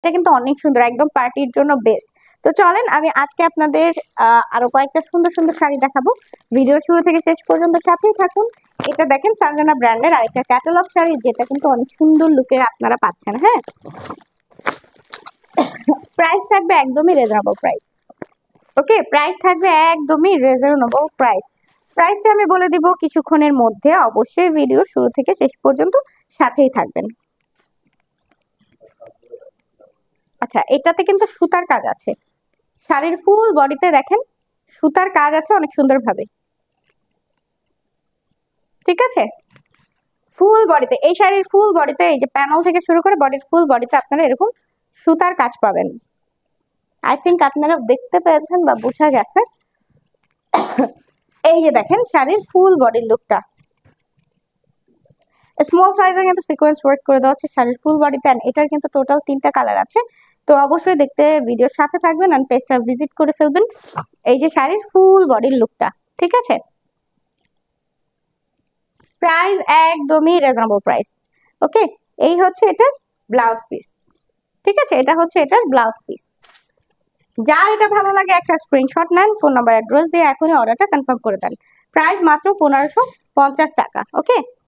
এটা কিন্তু অনেক সুন্দর, একদম পার্টির জন্য বেস্ট। তো চলেন আমি আজকে আপনাদের আরো কয়েকটা সুন্দর সুন্দর শাড়ি দেখাবো। ভিডিও শুরু থেকে শেষ পর্যন্ত সাথেই থাকুন। এটা দেখেন সানজানা ব্র্যান্ডের আরেকটা ক্যাটালগ শাড়ি, যেটা কিন্তু অনেক সুন্দর লুকের আপনারা পাচ্ছেন। হ্যাঁ, প্রাইস থাকবে একদমই রিজনেবল প্রাইস। ওকে, প্রাইস থাকবে একদমই রিজনেবল প্রাইস। প্রাইসটা আমি বলে দিব কিছুক্ষণের মধ্যে, অবশ্যই ভিডিও শুরু থেকে শেষ পর্যন্ত সাথেই থাকবেন। আচ্ছা, এটাতে কিন্তু সুতার কাজ আছে, শাড়ির ফুল বডিতে দেখেন সুতার কাজ আছে অনেক সুন্দর ভাবে। ঠিক আছে, ফুল বডিতে এই শাড়ির ফুল বডিতে এই যে প্যানেল থেকে শুরু করে বডির ফুল বডিতে আপনারা এরকম সুতার কাজ পাবেন। আই থিঙ্ক আপনারা দেখতে পেয়েছেন বা বোঝা গেছে। এই যে দেখেন শাড়ির ফুল বডির লুকটা, স্মল সাইজে কিন্তু সিকোয়েন্স ওয়ার্ক করে দেওয়া হচ্ছে শাড়ির ফুল বডিতে। এটার কিন্তু টোটাল 3টা কালার আছে। তো অবশ্যই দেখতে ভিডিওর সাথে থাকবেন আর পেজটা ভিজিট করে ফেলবেন। এই যে শাড়ির ফুল বডির লুকটা, ঠিক আছে। প্রাইস একদমই রিজনেবল প্রাইস। ওকে, এই হচ্ছে এটার ব্লাউজ পিস। ঠিক আছে, এটা হচ্ছে এটার ব্লাউজ পিস। যার এটা ভালো লাগে একটা স্ক্রিনশট নেন, ফোন নাম্বার অ্যাড্রেস দিয়ে এখনই অর্ডারটা কনফার্ম করে দেন। প্রাইস মাত্র 1550 টাকা। ওকে।